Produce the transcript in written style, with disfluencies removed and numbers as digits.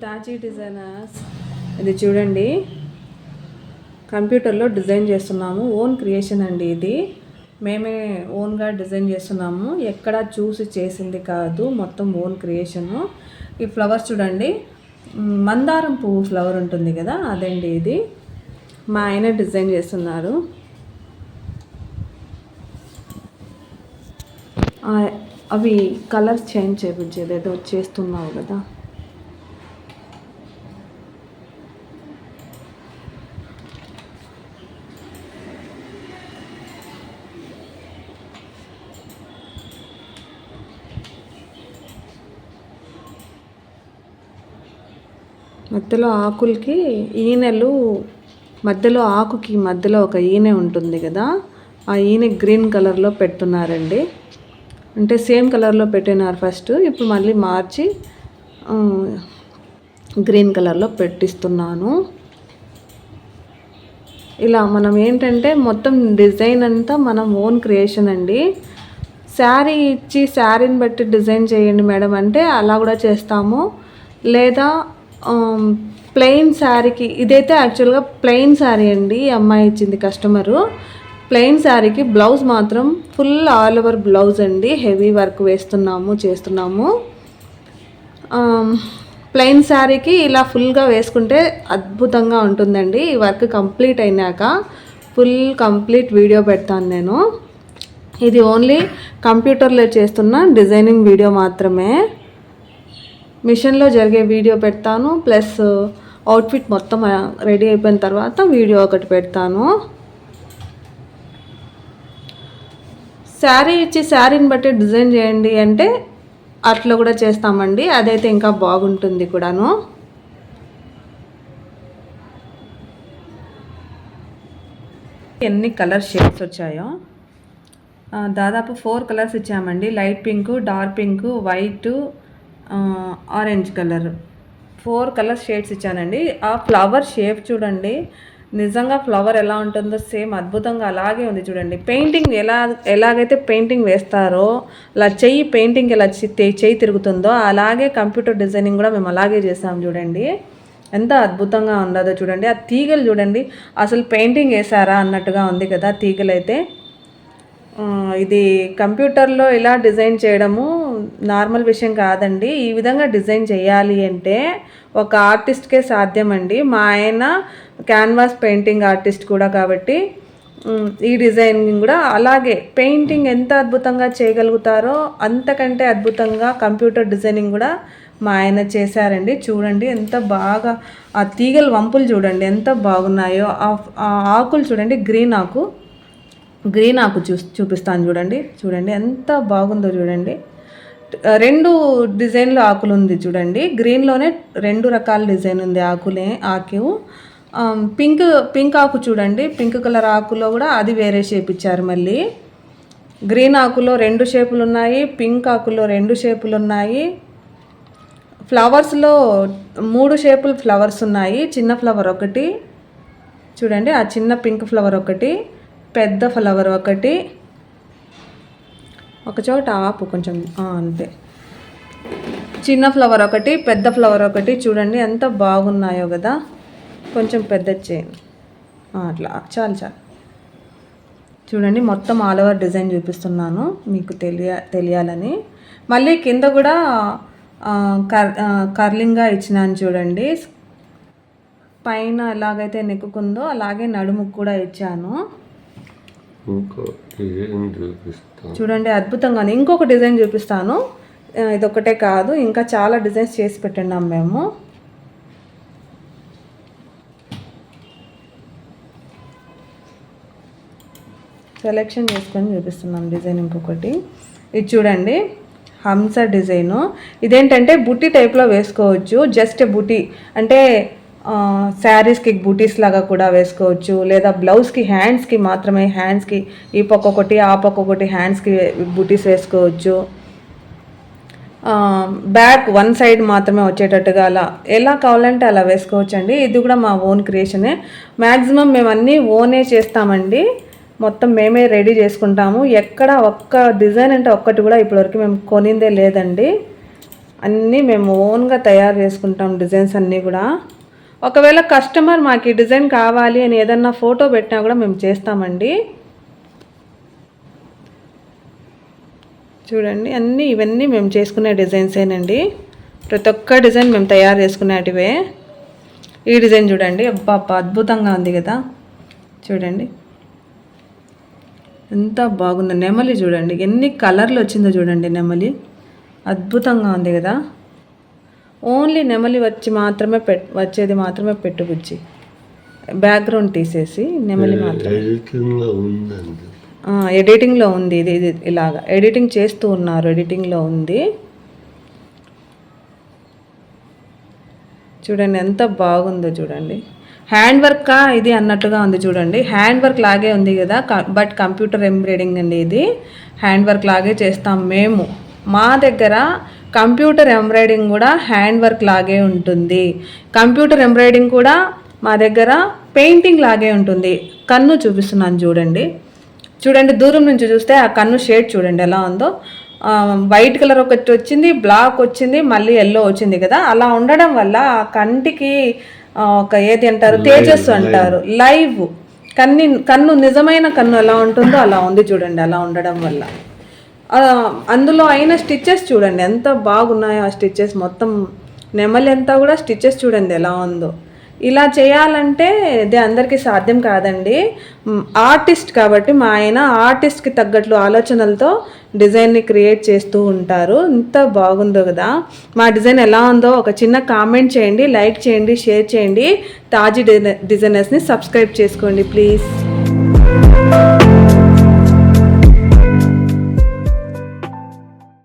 తాజీ designers. ఇది చూడండి, కంప్యూటర్లో డిజైన్ చేస్తున్నాము. ఓన్ క్రియేషన్ అండి ఇది. మేమే ఓన్గా డిజైన్ చేస్తున్నాము, ఎక్కడ చూసి చేసింది కాదు, మొత్తం ఓన్ క్రియేషను. ఈ ఫ్లవర్స్ చూడండి, మందారం పువ్వు ఫ్లవర్ ఉంటుంది కదా, అదండి ఇది. మా ఆయన డిజైన్ చేస్తున్నారు. అవి కలర్స్ చేంజ్ చేయించేది ఏదో చేస్తున్నావు కదా. మధ్యలో ఆకులకి ఈనెలు, మధ్యలో ఆకుకి మధ్యలో ఒక ఈనె ఉంటుంది కదా, ఆ ఈనె గ్రీన్ కలర్లో పెడుతున్నారండి. అంటే సేమ్ కలర్లో పెట్టినారు ఫస్ట్, ఇప్పుడు మళ్ళీ మార్చి గ్రీన్ కలర్లో పెట్టిస్తున్నాను. ఇలా మనం ఏంటంటే మొత్తం డిజైన్ అంతా మనం ఓన్ క్రియేషన్ అండి. శారీ ఇచ్చి శారీని బట్టి డిజైన్ చేయండి మేడం అంటే అలా కూడా చేస్తాము. లేదా ప్లెయిన్ శారీకి, ఇదైతే యాక్చువల్గా ప్లెయిన్ శారీ అండి, అమ్మాయి ఇచ్చింది కస్టమరు. ప్లెయిన్ శారీకి బ్లౌజ్ మాత్రం ఫుల్ ఆల్ ఓవర్ బ్లౌజ్ అండి, హెవీ వర్క్ చేస్తున్నాము. ప్లెయిన్ శారీకి ఇలా ఫుల్గా వేసుకుంటే అద్భుతంగా ఉంటుందండి. ఈ వర్క్ కంప్లీట్ అయినాక కంప్లీట్ వీడియో పెడతాను నేను. ఇది ఓన్లీ కంప్యూటర్లో చేస్తున్న డిజైనింగ్ వీడియో మాత్రమే. మిషన్లో జరిగే వీడియో పెడతాను, ప్లస్ అవుట్ఫిట్ మొత్తం రెడీ అయిపోయిన తర్వాత వీడియో ఒకటి పెడతాను. శారీ ఇచ్చి శారీని బట్టి డిజైన్ చేయండి అంటే అట్లా కూడా చేస్తామండి, అదైతే ఇంకా బాగుంటుంది కూడాను. ఎన్ని కలర్ షేడ్స్ వచ్చాయో, దాదాపు 4 కలర్స్ ఇచ్చామండి. Light pink, dark pink, white, orange colour, 4 colour shades ఇచ్చానండి. ఆ ఫ్లవర్ షేప్ చూడండి, నిజంగా ఫ్లవర్ ఎలా ఉంటుందో సేమ్ అద్భుతంగా అలాగే ఉంది చూడండి. పెయింటింగ్ ఎలాగైతే పెయింటింగ్ వేస్తారో అలా పెయింటింగ్ ఎలా చెయ్యి తిరుగుతుందో అలాగే కంప్యూటర్ డిజైనింగ్ కూడా మేము అలాగే చేసాం చూడండి. ఎంత అద్భుతంగా ఉండదో చూడండి. ఆ తీగలు చూడండి, అసలు పెయింటింగ్ వేసారా అన్నట్టుగా ఉంది కదా తీగలు అయితే. ఇది కంప్యూటర్లో ఇలా డిజైన్ చేయడము నార్మల్ విషయం కాదండి. ఈ విధంగా డిజైన్ చేయాలి అంటే ఒక ఆర్టిస్ట్కే సాధ్యమండి. మా ఆయన క్యాన్వాస్ పెయింటింగ్ ఆర్టిస్ట్ కూడా కాబట్టి ఈ డిజైనింగ్ కూడా అలాగే పెయింటింగ్ ఎంత అద్భుతంగా చేయగలుగుతారో అంతకంటే అద్భుతంగా కంప్యూటర్ డిజైనింగ్ కూడా మా ఆయన చేశారండి. చూడండి ఎంత బాగా, ఆ తీగల వంపులు చూడండి ఎంత బాగున్నాయో. ఆ ఆకులు చూడండి, గ్రీన్ ఆకు చూపిస్తాను చూడండి ఎంత బాగుందో చూడండి. 2 డిజైన్లో ఆకులు ఉంది చూడండి. గ్రీన్లోనే 2 రకాల డిజైన్ ఉంది ఆకు. పింక్ ఆకు చూడండి, పింక్ కలర్ ఆకులో కూడా అది వేరే షేప్ ఇచ్చారు. మళ్ళీ గ్రీన్ ఆకులో 2 షేపులు ఉన్నాయి, పింక్ ఆకులో 2 షేపులు ఉన్నాయి. ఫ్లవర్స్లో 3 షేపులు ఫ్లవర్స్ ఉన్నాయి. చిన్న ఫ్లవర్ ఒకటి చూడండి, ఆ చిన్న పింక్ ఫ్లవర్ ఒకటి, పెద్ద ఫ్లవర్ ఒకటి, ఒక చోట ఆపు కొంచెం అంతే. చిన్న ఫ్లవర్ ఒకటి, పెద్ద ఫ్లవర్ ఒకటి చూడండి ఎంత బాగున్నాయో కదా. కొంచెం పెద్ద చేయండి, అట్లా చాలు చూడండి. మొత్తం ఆల్ ఓవర్ డిజైన్ చూపిస్తున్నాను మీకు తెలియాలని. మళ్ళీ కింద కూడా కర్లింగ్గా ఇచ్చినాను చూడండి. పైన ఎలాగైతే నెక్కుకుందో అలాగే నడుముకు కూడా ఇచ్చాను చూడండి. అద్భుతంగా ఇంకొక డిజైన్ చూపిస్తాను. ఇదొక్కటే కాదు, ఇంకా చాలా డిజైన్స్ చేసి పెట్టినాం మేము. సెలెక్షన్ చేసుకొని చూపిస్తున్నాం డిజైన్. ఇంకొకటి ఇది చూడండి, హంస డిజైను. ఇదేంటంటే బుట్టి టైప్లో వేసుకోవచ్చు. జస్ట్ బుట్టి అంటే శారీస్కి బూటీస్ లాగా కూడా వేసుకోవచ్చు, లేదా బ్లౌజ్కి హ్యాండ్స్కి మాత్రమే, హ్యాండ్స్కి ఈ పక్క ఒకటి ఆ పక్క ఒకటి హ్యాండ్స్కి బూటీస్ వేసుకోవచ్చు. బ్యాక్ 1 సైడ్ మాత్రమే వచ్చేటట్టుగా అలా ఎలా కావాలంటే అలా వేసుకోవచ్చు అండి. ఇది కూడా మా ఓన్ క్రియేషనే. మ్యాక్సిమం మేము అన్నీ ఓనే చేస్తామండి, మొత్తం మేమే రెడీ చేసుకుంటాము. ఎక్కడ ఒక్క డిజైన్ అంటే ఒక్కటి కూడా ఇప్పటివరకు మేము కొనిందే లేదండి. అన్నీ మేము ఓన్గా తయారు చేసుకుంటాం డిజైన్స్ అన్నీ కూడా. ఒకవేళ కస్టమర్ మాకు ఈ డిజైన్ కావాలి అని ఏదన్నా ఫోటో పెట్టినా కూడా మేము చేస్తామండి. చూడండి అన్నీ ఇవన్నీ మేము చేసుకునే డిజైన్సేనండి. ప్రతి ఒక్క డిజైన్ మేము తయారు చేసుకునేటివే. ఈ డిజైన్ చూడండి, అబ్బా అద్భుతంగా ఉంది కదా. చూడండి ఎంత బాగుందో. నెమలి చూడండి ఎన్ని కలర్లు వచ్చిందో చూడండి. నెమలి అద్భుతంగా ఉంది కదా. ఓన్లీ నెమలి వచ్చేది మాత్రమే పెట్టు బుజ్జి. బ్యాక్గ్రౌండ్ తీసేసి నెమలి మాత్రం ఎడిటింగ్లో ఉంది. ఇది ఇలాగా ఎడిటింగ్ చేస్తూ ఉన్నారు, ఎడిటింగ్లో ఉంది. చూడండి ఎంత బాగుందో చూడండి. హ్యాండ్ వర్కా ఇది అన్నట్టుగా ఉంది చూడండి. హ్యాండ్ వర్క్ లాగే ఉంది కదా, బట్ కంప్యూటర్ ఎంబ్రాయిడింగ్ అండి. ఇది హ్యాండ్ వర్క్ లాగే చేస్తాం మేము. మా దగ్గర కంప్యూటర్ ఎంబ్రాయిడింగ్ కూడా హ్యాండ్ వర్క్ లాగే ఉంటుంది. కంప్యూటర్ ఎంబ్రాయిడింగ్ కూడా మా దగ్గర పెయింటింగ్ లాగే ఉంటుంది. కన్ను చూపిస్తున్నాను చూడండి. చూడండి దూరం నుంచి చూస్తే ఆ కన్ను షేడ్ చూడండి ఎలా ఉందో. వైట్ కలర్ ఒకటి వచ్చింది, బ్లాక్ వచ్చింది, మళ్ళీ ఎల్లో వచ్చింది కదా. అలా ఉండడం వల్ల ఆ కంటికి ఒక ఏది అంటారు, తేజస్సు అంటారు. లైవ్ కన్ను నిజమైన కన్ను ఎలా ఉంటుందో అలా ఉంది చూడండి. అలా ఉండడం వల్ల అందులో అయిన స్టిచ్చెస్ చూడండి ఎంత బాగున్నాయో. ఆ స్టిచ్చెస్ మొత్తం నెమలి అంతా కూడా స్టిచ్చెస్ చూడండి ఎలా ఉందో. ఇలా చేయాలంటే ఇది అందరికీ సాధ్యం కాదండి. ఆర్టిస్ట్ కాబట్టి మా ఆయన ఆర్టిస్ట్కి తగ్గట్లు ఆలోచనలతో డిజైన్ని క్రియేట్ చేస్తూ ఉంటారు. ఇంత బాగుందో కదా. మా డిజైన్ ఎలా ఉందో ఒక చిన్న కామెంట్ చేయండి, లైక్ చేయండి, షేర్ చేయండి. తాజీ డిజైనర్స్ని సబ్స్క్రైబ్ చేసుకోండి ప్లీజ్.